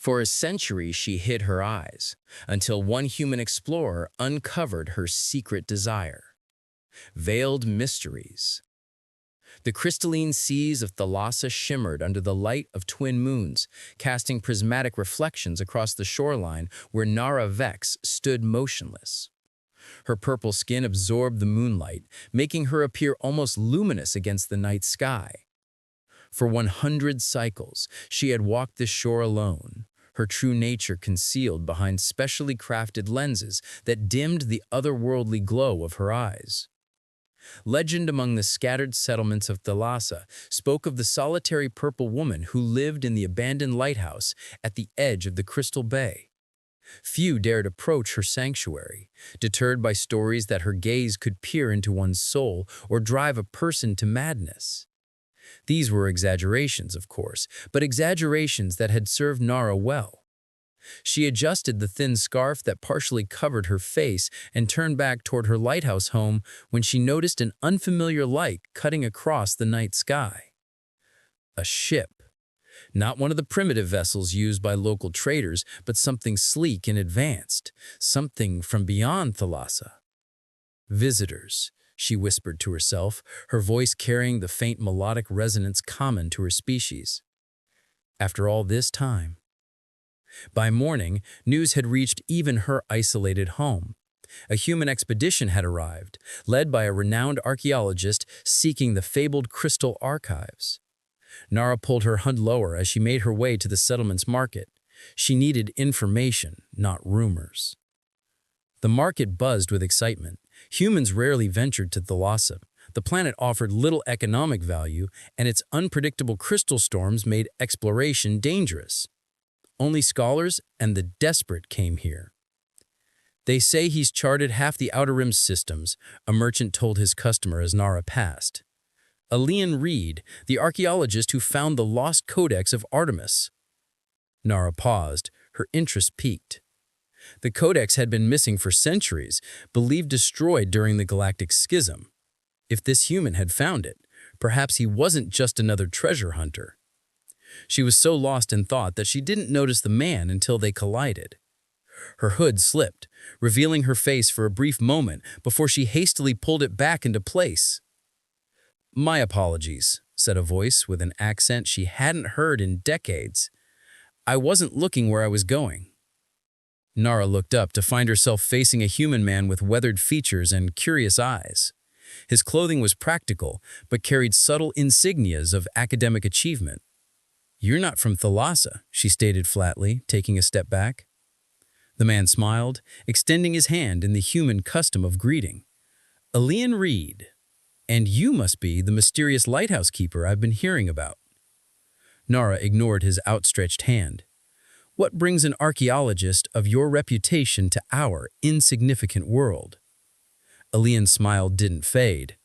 For a century, she hid her eyes, until one human explorer uncovered her secret desire. Veiled mysteries. The crystalline seas of Thalassa shimmered under the light of twin moons, casting prismatic reflections across the shoreline where Nara Vex stood motionless. Her purple skin absorbed the moonlight, making her appear almost luminous against the night sky. For 100 cycles, she had walked this shore alone, her true nature concealed behind specially crafted lenses that dimmed the otherworldly glow of her eyes. Legend among the scattered settlements of Thalassa spoke of the solitary purple woman who lived in the abandoned lighthouse at the edge of the Crystal Bay. Few dared approach her sanctuary, deterred by stories that her gaze could peer into one's soul or drive a person to madness. These were exaggerations, of course, but exaggerations that had served Nara well. She adjusted the thin scarf that partially covered her face and turned back toward her lighthouse home when she noticed an unfamiliar light cutting across the night sky. A ship. Not one of the primitive vessels used by local traders, but something sleek and advanced, something from beyond Thalassa. Visitors, she whispered to herself, her voice carrying the faint melodic resonance common to her species. After all this time. By morning, news had reached even her isolated home. A human expedition had arrived, led by a renowned archaeologist seeking the fabled crystal archives. Nara pulled her hood lower as she made her way to the settlement's market. She needed information, not rumors. The market buzzed with excitement. Humans rarely ventured to Thalassa. The planet offered little economic value, and its unpredictable crystal storms made exploration dangerous. Only scholars and the desperate came here. They say he's charted half the Outer Rim's systems, a merchant told his customer as Nara passed. Alian Reed, the archaeologist who found the lost codex of Artemis. Nara paused, her interest piqued. The codex had been missing for centuries, believed destroyed during the galactic schism. If this human had found it, perhaps he wasn't just another treasure hunter. She was so lost in thought that she didn't notice the man until they collided. Her hood slipped, revealing her face for a brief moment before she hastily pulled it back into place. "My apologies," said a voice with an accent she hadn't heard in decades. "I wasn't looking where I was going." Nara looked up to find herself facing a human man with weathered features and curious eyes. His clothing was practical, but carried subtle insignias of academic achievement. "You're not from Thalassa," she stated flatly, taking a step back. The man smiled, extending his hand in the human custom of greeting. "Alian Reed. And you must be the mysterious lighthouse keeper I've been hearing about." Nara ignored his outstretched hand. "What brings an archaeologist of your reputation to our insignificant world?" Alian's smile didn't fade.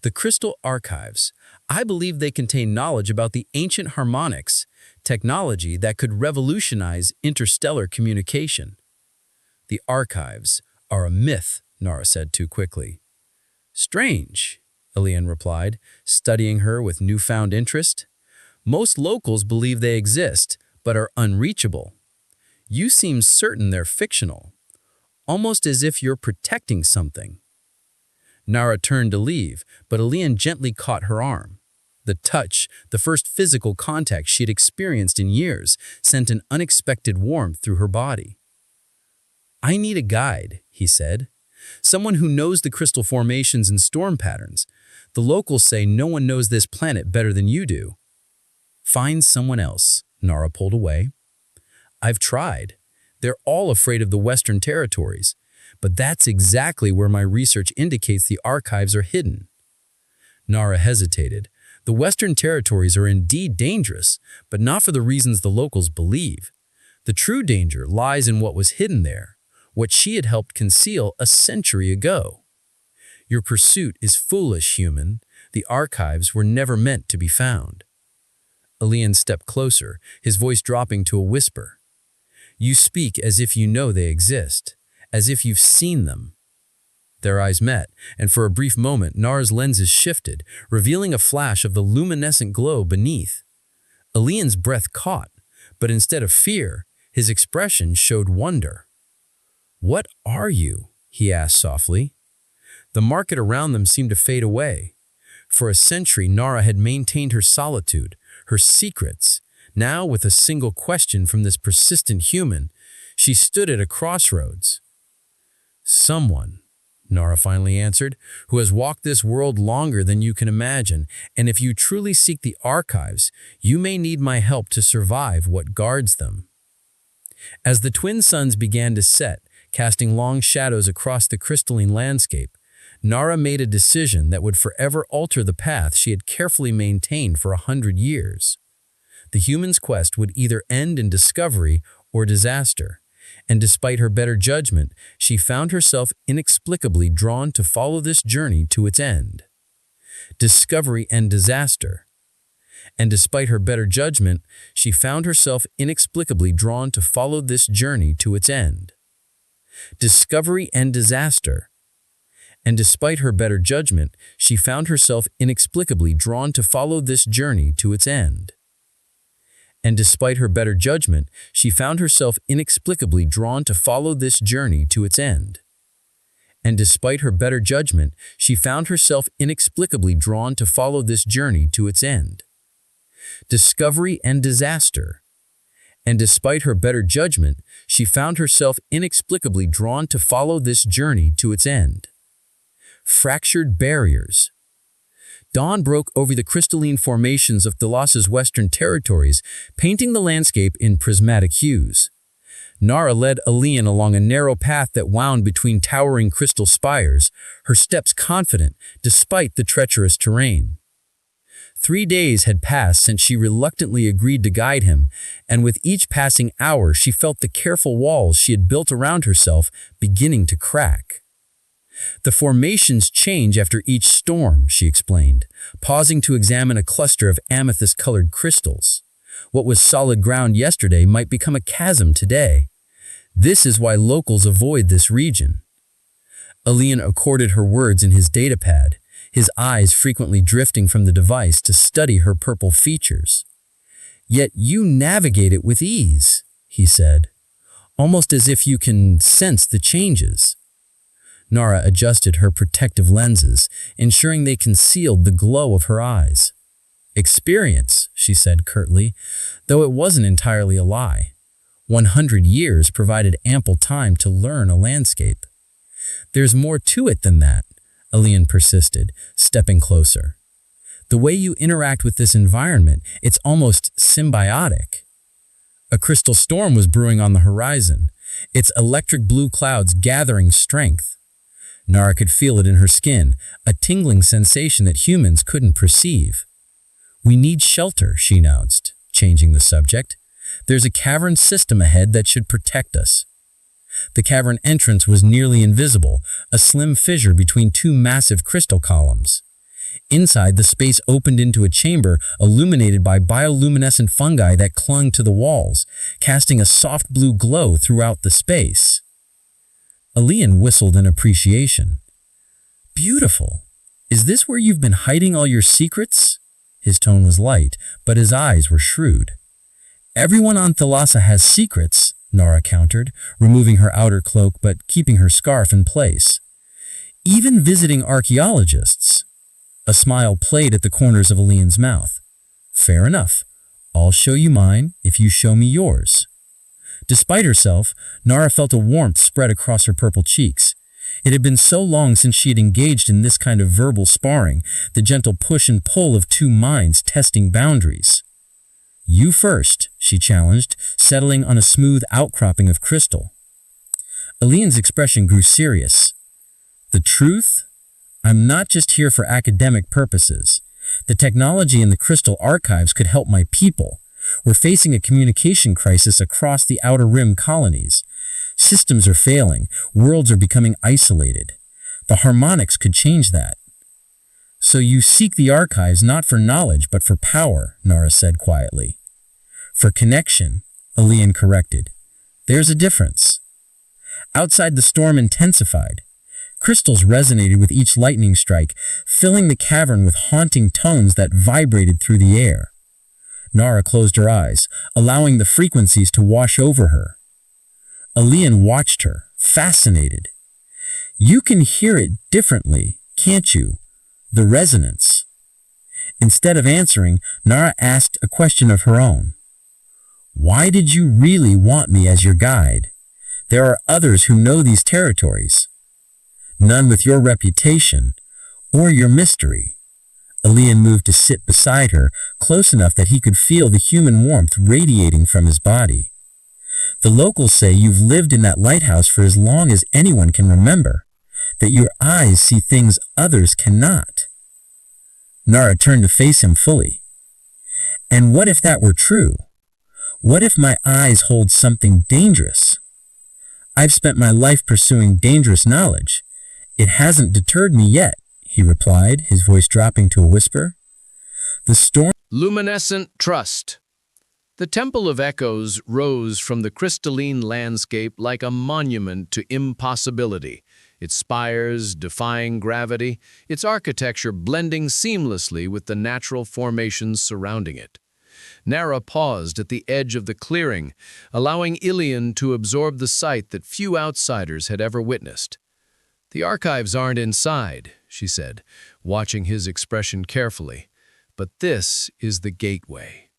"The crystal archives. I believe they contain knowledge about the ancient harmonics, technology that could revolutionize interstellar communication." "The archives are a myth," Nara said too quickly. "Strange," Alian replied, studying her with newfound interest. "Most locals believe they exist, but are unreachable. You seem certain they're fictional, almost as if you're protecting something." Nara turned to leave, but Alian gently caught her arm. The touch, the first physical contact she'd experienced in years, sent an unexpected warmth through her body. "I need a guide," he said. "Someone who knows the crystal formations and storm patterns. The locals say no one knows this planet better than you do." "Find someone else," Nara pulled away. "I've tried. They're all afraid of the Western territories. But that's exactly where my research indicates the archives are hidden." Nara hesitated. The Western territories are indeed dangerous, but not for the reasons the locals believe. The true danger lies in what was hidden there, what she had helped conceal a century ago. "Your pursuit is foolish, human. The archives were never meant to be found." Alian stepped closer, his voice dropping to a whisper. "You speak as if you know they exist, as if you've seen them." Their eyes met, and for a brief moment Nara's lenses shifted, revealing a flash of the luminescent glow beneath. Alian's breath caught, but instead of fear, His expression showed wonder. "What are you?" he asked softly. The market around them seemed to fade away. For a century, Nara had maintained her solitude, her secrets. Now, with a single question from this persistent human, she stood at a crossroads. "Someone," Nara finally answered, "who has walked this world longer than you can imagine, and if you truly seek the archives, you may need my help to survive what guards them." As the twin suns began to set, casting long shadows across the crystalline landscape, Nara made a decision that would forever alter the path she had carefully maintained for 100 years. The human's quest would either end in discovery or disaster, and despite her better judgment, she found herself inexplicably drawn to follow this journey to its end. Discovery and disaster. And despite her better judgment, she found herself inexplicably drawn to follow this journey to its end. Discovery and disaster. And despite her better judgment, she found herself inexplicably drawn to follow this journey to its end. And despite her better judgment, she found herself inexplicably drawn to follow this journey to its end. And despite her better judgment, she found herself inexplicably drawn to follow this journey to its end. Discovery and disaster. And despite her better judgment, she found herself inexplicably drawn to follow this journey to its end. Fractured barriers. Dawn broke over the crystalline formations of Thalassa's western territories, painting the landscape in prismatic hues. Nara led Alian along a narrow path that wound between towering crystal spires, her steps confident despite the treacherous terrain. 3 days had passed since she reluctantly agreed to guide him, and with each passing hour she felt the careful walls she had built around herself beginning to crack. "The formations change after each storm," she explained, pausing to examine a cluster of amethyst-colored crystals. "What was solid ground yesterday might become a chasm today. This is why locals avoid this region." Alian accorded her words in his datapad, his eyes frequently drifting from the device to study her purple features. "Yet you navigate it with ease," he said, "almost as if you can sense the changes." Nara adjusted her protective lenses, ensuring they concealed the glow of her eyes. "Experience," she said curtly, though it wasn't entirely a lie. 100 years provided ample time to learn a landscape. "There's more to it than that," Alian persisted, stepping closer. "The way you interact with this environment, it's almost symbiotic." A crystal storm was brewing on the horizon, its electric blue clouds gathering strength. Nara could feel it in her skin, a tingling sensation that humans couldn't perceive. "We need shelter," she announced, changing the subject. "There's a cavern system ahead that should protect us." The cavern entrance was nearly invisible, a slim fissure between two massive crystal columns. Inside, the space opened into a chamber illuminated by bioluminescent fungi that clung to the walls, casting a soft blue glow throughout the space. Alian whistled in appreciation. "Beautiful. Is this where you've been hiding all your secrets?" His tone was light, but his eyes were shrewd. "Everyone on Thalassa has secrets," Nara countered, removing her outer cloak but keeping her scarf in place. "Even visiting archaeologists." A smile played at the corners of Alian's mouth. "Fair enough. I'll show you mine if you show me yours." Despite herself, Nara felt a warmth spread across her purple cheeks. It had been so long since she had engaged in this kind of verbal sparring, the gentle push and pull of two minds testing boundaries. "You first," she challenged, settling on a smooth outcropping of crystal. Alian's expression grew serious. "The truth? I'm not just here for academic purposes. The technology in the crystal archives could help my people. We're facing a communication crisis across the Outer Rim colonies. Systems are failing, worlds are becoming isolated. The harmonics could change that." "So you seek the archives not for knowledge but for power," Nara said quietly. "For connection," Alian corrected. "There's a difference." Outside, the storm intensified. Crystals resonated with each lightning strike, filling the cavern with haunting tones that vibrated through the air. Nara closed her eyes, allowing the frequencies to wash over her. Elian watched her, fascinated. You can hear it differently, can't you? The resonance. Instead of answering, Nara asked a question of her own. Why did you really want me as your guide? There are others who know these territories. None with your reputation or your mystery. Elian moved to sit beside her, close enough that he could feel the human warmth radiating from his body. The locals say you've lived in that lighthouse for as long as anyone can remember, that your eyes see things others cannot. Nara turned to face him fully. And what if that were true? What if my eyes hold something dangerous? I've spent my life pursuing dangerous knowledge. It hasn't deterred me yet, he replied, his voice dropping to a whisper. The storm... Luminescent trust. The Temple of Echoes rose from the crystalline landscape like a monument to impossibility, its spires defying gravity, its architecture blending seamlessly with the natural formations surrounding it. Nara paused at the edge of the clearing, allowing Ilian to absorb the sight that few outsiders had ever witnessed. The archives aren't inside, she said, watching his expression carefully, but this is the gateway.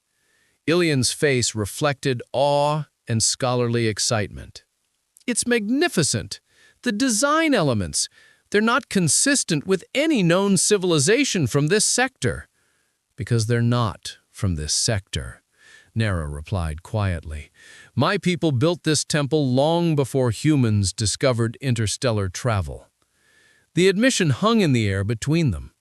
Ilian's face reflected awe and scholarly excitement. It's magnificent. The design elements, they're not consistent with any known civilization from this sector. Because they're not from this sector, Nara replied quietly. My people built this temple long before humans discovered interstellar travel. The admission hung in the air between them.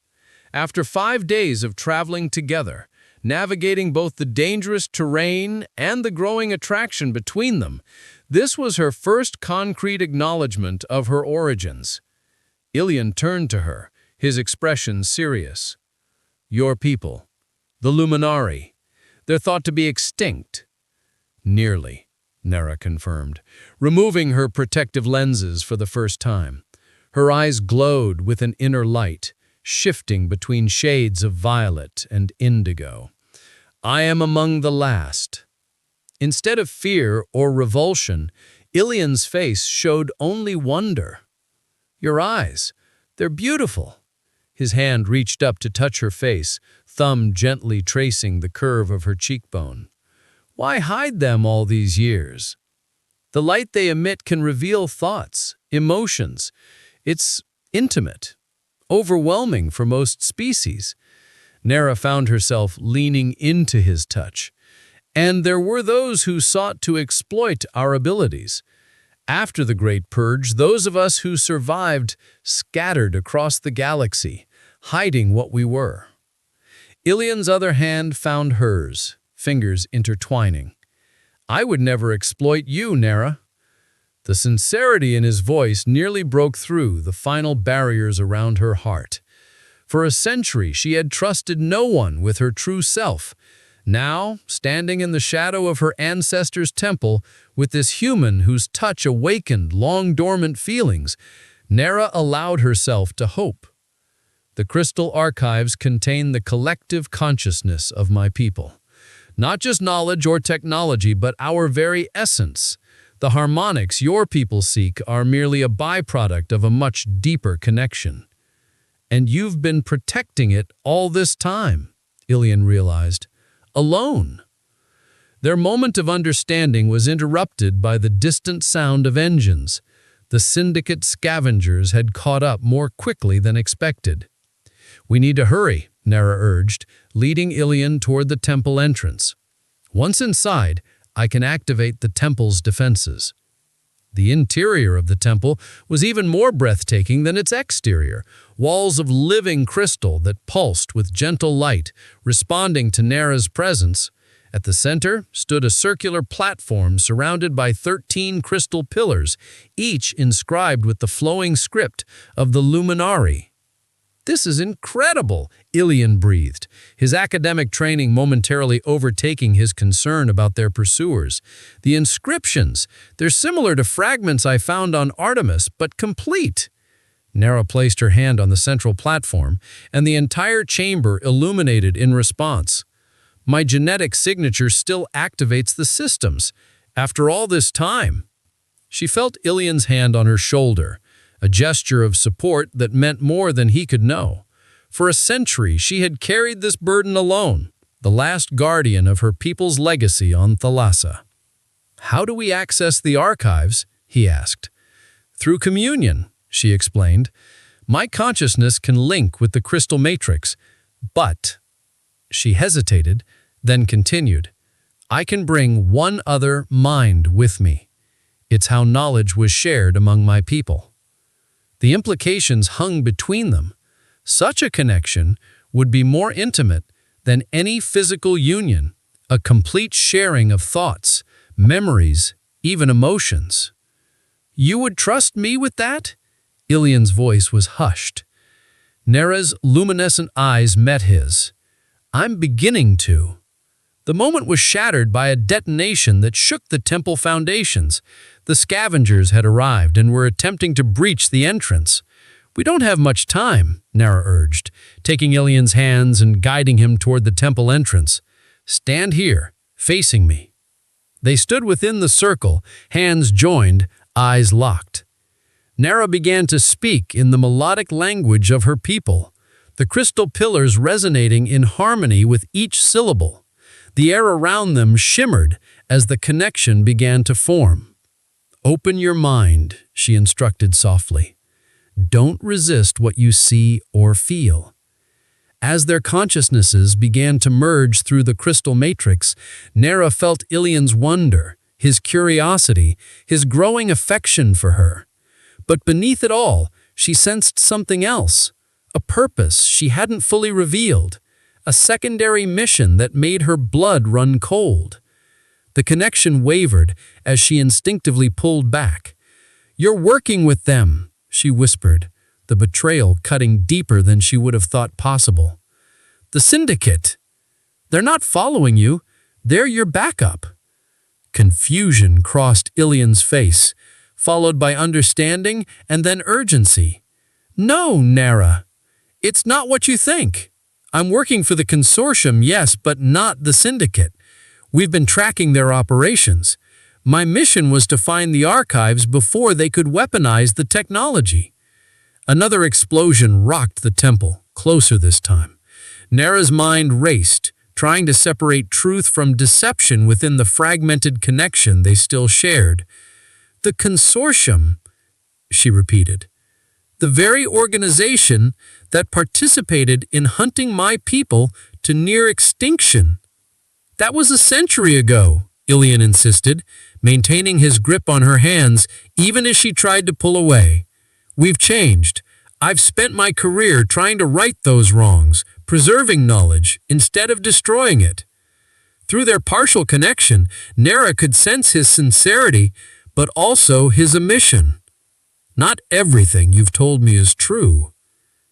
After 5 days of traveling together, navigating both the dangerous terrain and the growing attraction between them, this was her first concrete acknowledgement of her origins. Ilian turned to her, his expression serious. Your people, the Luminari, they're thought to be extinct. Nearly, Nara confirmed, removing her protective lenses for the first time. Her eyes glowed with an inner light, shifting between shades of violet and indigo. I am among the last. Instead of fear or revulsion, Ilian's face showed only wonder. Your eyes, they're beautiful. His hand reached up to touch her face, thumb gently tracing the curve of her cheekbone. Why hide them all these years? The light they emit can reveal thoughts, emotions. It's intimate, overwhelming for most species. Nara found herself leaning into his touch. And there were those who sought to exploit our abilities. After the Great Purge, those of us who survived scattered across the galaxy, hiding what we were. Ilian's other hand found hers, fingers intertwining. I would never exploit you, Nara. The sincerity in his voice nearly broke through the final barriers around her heart. For a century, she had trusted no one with her true self. Now, standing in the shadow of her ancestors' temple, with this human whose touch awakened long-dormant feelings, Nara allowed herself to hope. The crystal archives contain the collective consciousness of my people. Not just knowledge or technology, but our very essence. The harmonics your people seek are merely a byproduct of a much deeper connection. And you've been protecting it all this time, Ilian realized. Alone. Their moment of understanding was interrupted by the distant sound of engines. The syndicate scavengers had caught up more quickly than expected. We need to hurry, Nara urged, leading Ilian toward the temple entrance. Once inside, I can activate the temple's defenses. The interior of the temple was even more breathtaking than its exterior, walls of living crystal that pulsed with gentle light, responding to Nara's presence. At the center stood a circular platform surrounded by 13 crystal pillars, each inscribed with the flowing script of the Luminari. This is incredible, Ilian breathed, his academic training momentarily overtaking his concern about their pursuers. The inscriptions, they're similar to fragments I found on Artemis, but complete. Nara placed her hand on the central platform, and the entire chamber illuminated in response. My genetic signature still activates the systems. After all this time." She felt Ilian's hand on her shoulder, a gesture of support that meant more than he could know. For a century, she had carried this burden alone, the last guardian of her people's legacy on Thalassa. "How do we access the archives?" he asked. "Through communion," she explained. "My consciousness can link with the crystal matrix, but—" She hesitated, then continued, "I can bring one other mind with me. It's how knowledge was shared among my people." The implications hung between them. Such a connection would be more intimate than any physical union, a complete sharing of thoughts, memories, even emotions. "You would trust me with that?" Ilian's voice was hushed. Nera's luminescent eyes met his. "I'm beginning to." The moment was shattered by a detonation that shook the temple foundations. The scavengers had arrived and were attempting to breach the entrance. "We don't have much time," Nera urged, taking Ilian's hands and guiding him toward the temple entrance. "Stand here, facing me." They stood within the circle, hands joined, eyes locked. Nera began to speak in the melodic language of her people, the crystal pillars resonating in harmony with each syllable. The air around them shimmered as the connection began to form. "Open your mind," she instructed softly. "Don't resist what you see or feel." As their consciousnesses began to merge through the crystal matrix, Nera felt Ilian's wonder, his curiosity, his growing affection for her. But beneath it all, she sensed something else, a purpose she hadn't fully revealed, a secondary mission that made her blood run cold. The connection wavered as she instinctively pulled back. "You're working with them," she whispered, the betrayal cutting deeper than she would have thought possible. "The syndicate. They're not following you. They're your backup." Confusion crossed Ilian's face, followed by understanding and then urgency. "No, Nera. It's not what you think. I'm working for the consortium, yes, but not the syndicate. We've been tracking their operations. My mission was to find the archives before they could weaponize the technology." Another explosion rocked the temple, closer this time. Nera's mind raced, trying to separate truth from deception within the fragmented connection they still shared. "The consortium," she repeated. "The very organization that participated in hunting my people to near extinction." "That was a century ago," Ilian insisted, maintaining his grip on her hands even as she tried to pull away. "We've changed. I've spent my career trying to right those wrongs, preserving knowledge instead of destroying it." Through their partial connection, Nera could sense his sincerity, but also his omission. "Not everything you've told me is true."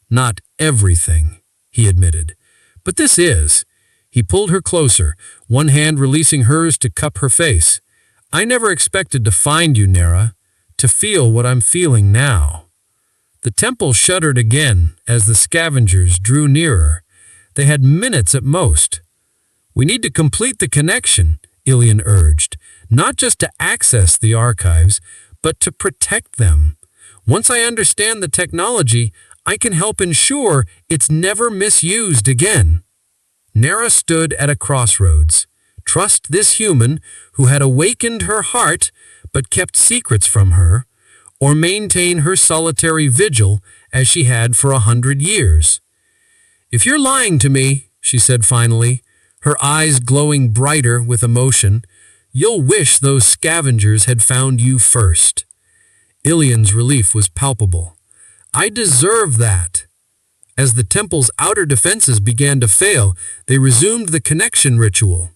"Not everything," he admitted. "But this is." He pulled her closer, one hand releasing hers to cup her face. "I never expected to find you, Nera, to feel what I'm feeling now." The temple shuddered again as the scavengers drew nearer. They had minutes at most. "We need to complete the connection," Ilian urged, "not just to access the archives, but to protect them. Once I understand the technology, I can help ensure it's never misused again." Nera stood at a crossroads. Trust this human who had awakened her heart but kept secrets from her, or maintain her solitary vigil as she had for 100 years. "If you're lying to me," she said finally, her eyes glowing brighter with emotion, "you'll wish those scavengers had found you first." Ilian's relief was palpable. "I deserve that." As the temple's outer defenses began to fail, they resumed the connection ritual.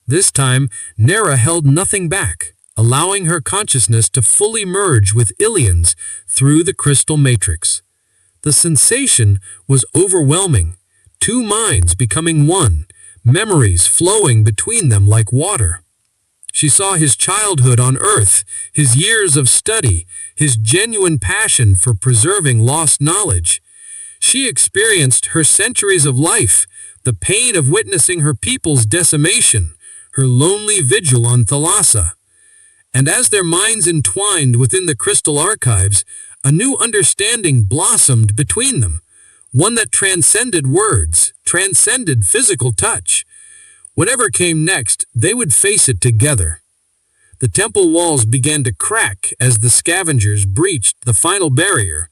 This time, Nera held nothing back, allowing her consciousness to fully merge with Ilian's through the crystal matrix. The sensation was overwhelming, two minds becoming one, memories flowing between them like water. She saw his childhood on Earth, his years of study, his genuine passion for preserving lost knowledge. She experienced her centuries of life, the pain of witnessing her people's decimation, her lonely vigil on Thalassa. And as their minds entwined within the crystal archives, a new understanding blossomed between them, one that transcended words, transcended physical touch. Whatever came next, they would face it together. The temple walls began to crack as the scavengers breached the final barrier,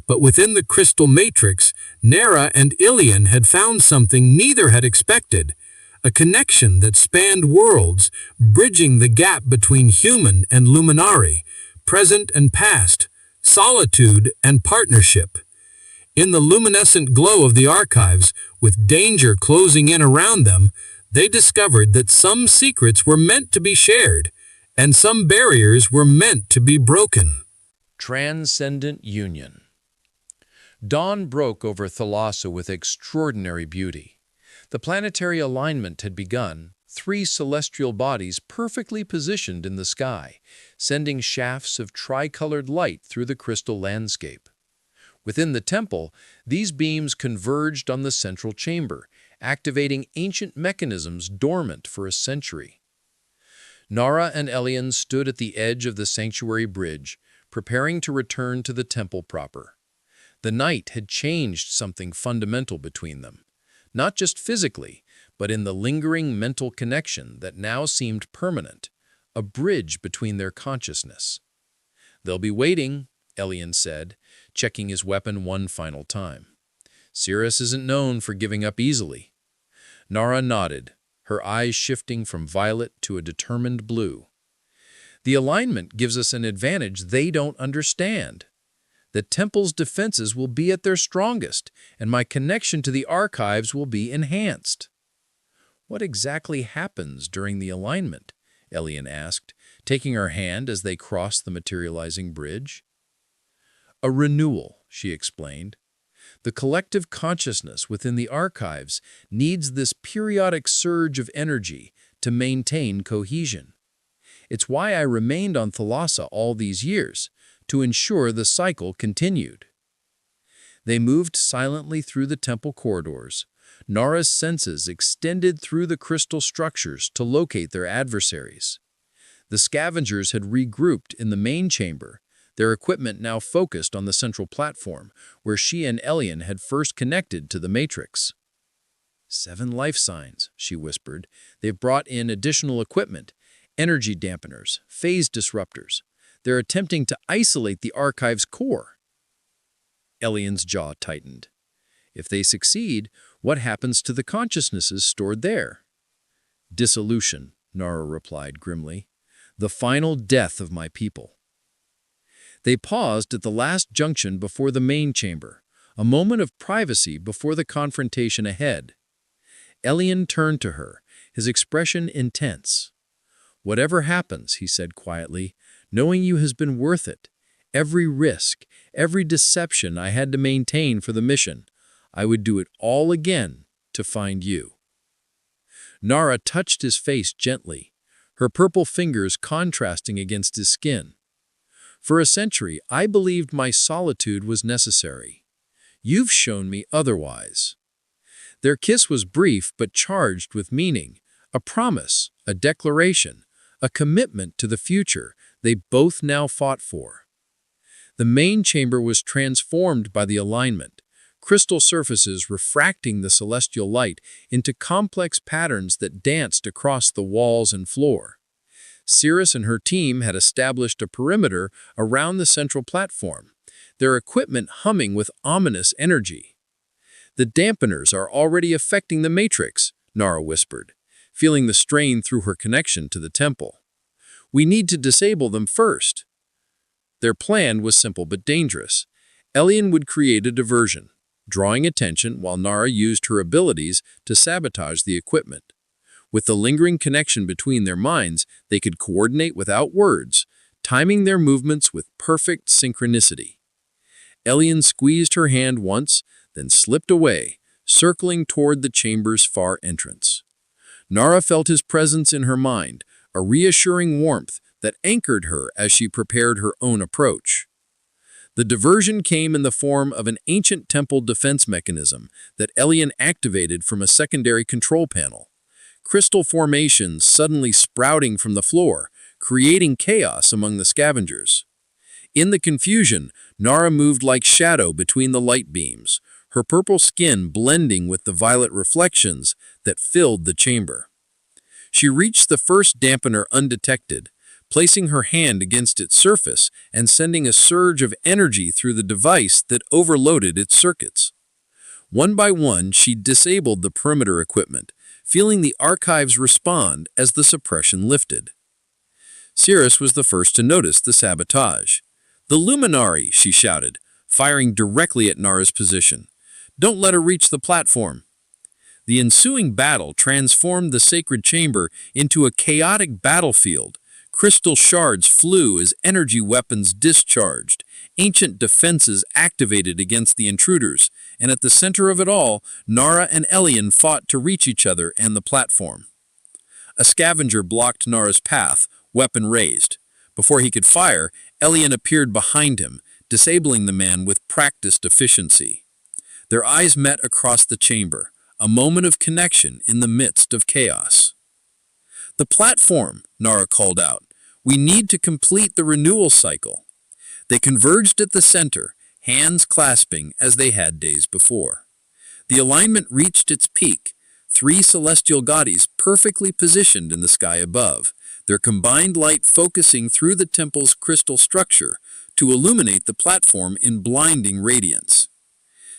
but within the crystal matrix, Nera and Ilian had found something neither had expected, a connection that spanned worlds, bridging the gap between human and luminary, present and past, solitude and partnership. In the luminescent glow of the archives, with danger closing in around them, they discovered that some secrets were meant to be shared, and some barriers were meant to be broken. Transcendent union. Dawn broke over Thalassa with extraordinary beauty. The planetary alignment had begun, 3 celestial bodies perfectly positioned in the sky, sending shafts of tricolored light through the crystal landscape. Within the temple, these beams converged on the central chamber, activating ancient mechanisms dormant for a century. Nara and Elian stood at the edge of the sanctuary bridge, preparing to return to the temple proper. The night had changed something fundamental between them, not just physically, but in the lingering mental connection that now seemed permanent, a bridge between their consciousness. "They'll be waiting," Elian said, checking his weapon one final time. "Cirrus isn't known for giving up easily." Nara nodded, her eyes shifting from violet to a determined blue. "The alignment gives us an advantage they don't understand. The temple's defenses will be at their strongest, and my connection to the archives will be enhanced." "What exactly happens during the alignment?" Elian asked, taking her hand as they crossed the materializing bridge. "A renewal," she explained. "The collective consciousness within the archives needs this periodic surge of energy to maintain cohesion. It's why I remained on Thalassa all these years, to ensure the cycle continued." They moved silently through the temple corridors. Nara's senses extended through the crystal structures to locate their adversaries. The scavengers had regrouped in the main chamber, their equipment now focused on the central platform, where she and Elian had first connected to the matrix. "7 life signs," she whispered. "They've brought in additional equipment, energy dampeners, phase disruptors. They're attempting to isolate the archive's core." Elian's jaw tightened. "If they succeed, what happens to the consciousnesses stored there?" "Dissolution," Nara replied grimly. "The final death of my people." They paused at the last junction before the main chamber, a moment of privacy before the confrontation ahead. Elian turned to her, his expression intense. "Whatever happens," he said quietly, "knowing you has been worth it. Every risk, every deception I had to maintain for the mission, I would do it all again to find you." Nara touched his face gently, her purple fingers contrasting against his skin. "For a century, I believed my solitude was necessary. You've shown me otherwise." Their kiss was brief but charged with meaning, a promise, a declaration, a commitment to the future they both now fought for. The main chamber was transformed by the alignment, crystal surfaces refracting the celestial light into complex patterns that danced across the walls and floor. Cirrus and her team had established a perimeter around the central platform, their equipment humming with ominous energy. "The dampeners are already affecting the matrix," Nara whispered, feeling the strain through her connection to the temple. "We need to disable them first." Their plan was simple but dangerous. Elian would create a diversion, drawing attention while Nara used her abilities to sabotage the equipment. With the lingering connection between their minds, they could coordinate without words, timing their movements with perfect synchronicity. Elian squeezed her hand once, then slipped away, circling toward the chamber's far entrance. Nara felt his presence in her mind, a reassuring warmth that anchored her as she prepared her own approach. The diversion came in the form of an ancient temple defense mechanism that Elian activated from a secondary control panel. Crystal formations suddenly sprouting from the floor, creating chaos among the scavengers. In the confusion, Nara moved like shadow between the light beams, her purple skin blending with the violet reflections that filled the chamber. She reached the first dampener undetected, placing her hand against its surface and sending a surge of energy through the device that overloaded its circuits. One by one, she disabled the perimeter equipment, feeling the archives respond as the suppression lifted. Cirrus was the first to notice the sabotage. "The Luminari!" she shouted, firing directly at Nara's position. "Don't let her reach the platform." The ensuing battle transformed the sacred chamber into a chaotic battlefield. Crystal shards flew as energy weapons discharged, ancient defenses activated against the intruders, and at the center of it all, Nara and Elian fought to reach each other and the platform. A scavenger blocked Nara's path, weapon raised. Before he could fire, Elian appeared behind him, disabling the man with practiced efficiency. Their eyes met across the chamber, a moment of connection in the midst of chaos. "The platform," Nara called out. "We need to complete the renewal cycle." They converged at the center, hands clasping as they had days before. The alignment reached its peak, 3 celestial bodies perfectly positioned in the sky above, their combined light focusing through the temple's crystal structure to illuminate the platform in blinding radiance.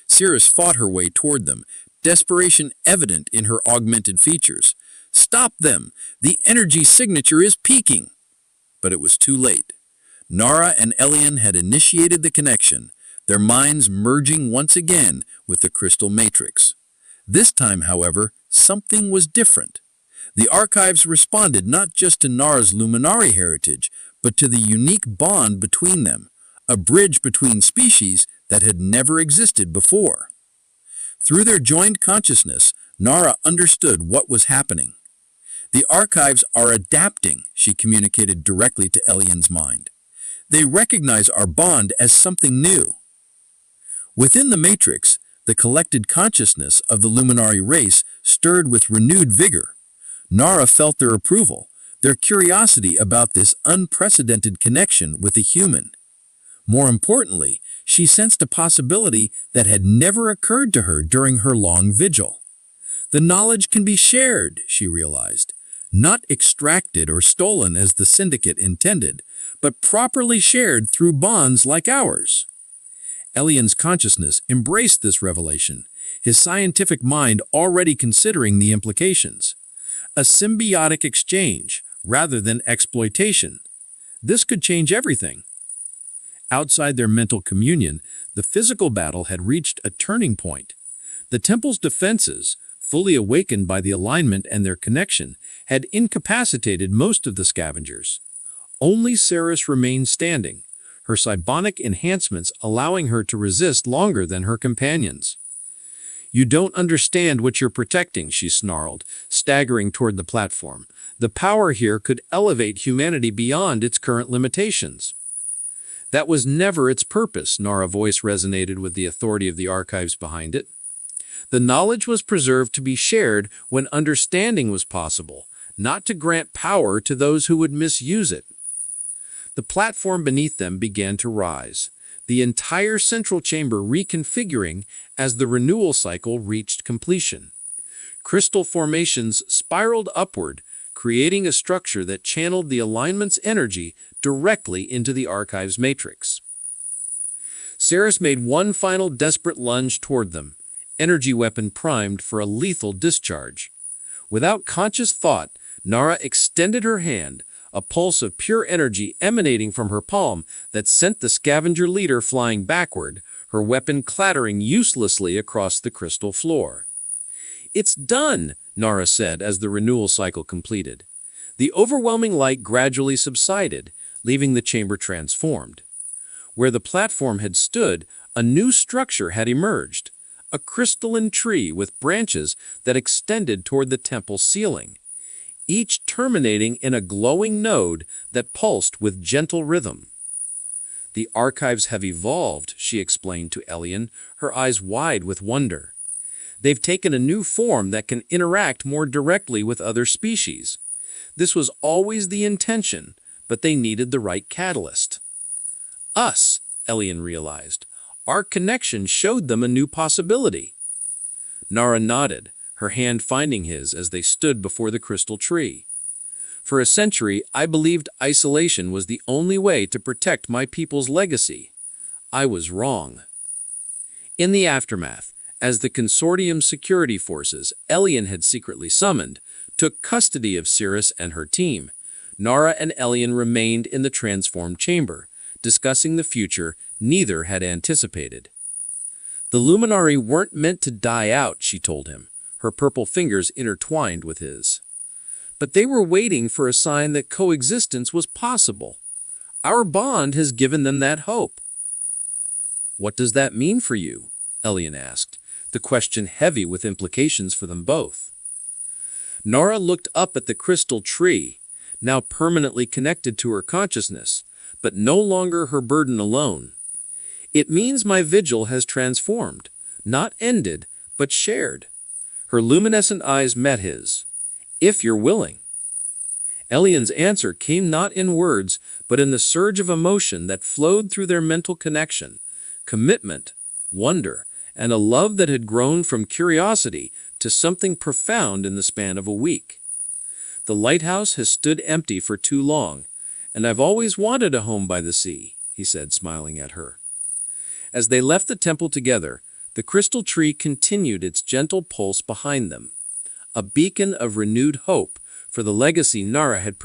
Cirrus fought her way toward them, desperation evident in her augmented features. "Stop them! The energy signature is peaking!" But it was too late. Nara and Elian had initiated the connection, their minds merging once again with the crystal matrix. This time, however, something was different. The archives responded not just to Nara's Luminari heritage, but to the unique bond between them, a bridge between species that had never existed before. Through their joined consciousness, Nara understood what was happening. "The archives are adapting," she communicated directly to Elian's mind. "They recognize our bond as something new." Within the matrix, the collected consciousness of the Luminari race stirred with renewed vigor. Nara felt their approval, their curiosity about this unprecedented connection with a human. More importantly, she sensed a possibility that had never occurred to her during her long vigil. The knowledge can be shared, she realized, not extracted or stolen as the syndicate intended, but properly shared through bonds like ours. Elian's consciousness embraced this revelation, his scientific mind already considering the implications. A symbiotic exchange, rather than exploitation. This could change everything. Outside their mental communion, the physical battle had reached a turning point. The temple's defenses, fully awakened by the alignment and their connection, had incapacitated most of the scavengers. Only Ceres remained standing, her psionic enhancements allowing her to resist longer than her companions. "You don't understand what you're protecting," she snarled, staggering toward the platform. "The power here could elevate humanity beyond its current limitations." "That was never its purpose," Nara's voice resonated with the authority of the archives behind it. "The knowledge was preserved to be shared when understanding was possible, not to grant power to those who would misuse it." The platform beneath them began to rise, the entire central chamber reconfiguring as the renewal cycle reached completion. Crystal formations spiraled upward, creating a structure that channeled the alignment's energy directly into the archive's matrix. Ceres made one final desperate lunge toward them, energy weapon primed for a lethal discharge. Without conscious thought, Nara extended her hand, a pulse of pure energy emanating from her palm that sent the scavenger leader flying backward, her weapon clattering uselessly across the crystal floor. "It's done," Nara said as the renewal cycle completed. The overwhelming light gradually subsided, leaving the chamber transformed. Where the platform had stood, a new structure had emerged, a crystalline tree with branches that extended toward the temple ceiling, each terminating in a glowing node that pulsed with gentle rhythm. The archives have evolved, she explained to Elian, her eyes wide with wonder. They've taken a new form that can interact more directly with other species. This was always the intention, but they needed the right catalyst. Us, Elian realized. Our connection showed them a new possibility. Nara nodded, her hand finding his as they stood before the crystal tree. For a century, I believed isolation was the only way to protect my people's legacy. I was wrong. In the aftermath, as the consortium's security forces Elian had secretly summoned took custody of Cirrus and her team, Nara and Elian remained in the transformed chamber, discussing the future neither had anticipated. The Luminari weren't meant to die out, she told him, her purple fingers intertwined with his. But they were waiting for a sign that coexistence was possible. Our bond has given them that hope. What does that mean for you? Elian asked, the question heavy with implications for them both. Nara looked up at the crystal tree, now permanently connected to her consciousness, but no longer her burden alone. It means my vigil has transformed, not ended, but shared. Her luminescent eyes met his. If you're willing. Elian's answer came not in words, but in the surge of emotion that flowed through their mental connection, commitment, wonder, and a love that had grown from curiosity to something profound in the span of a week. The lighthouse has stood empty for too long, and I've always wanted a home by the sea, he said, smiling at her. As they left the temple together, the crystal tree continued its gentle pulse behind them, a beacon of renewed hope for the legacy Nara had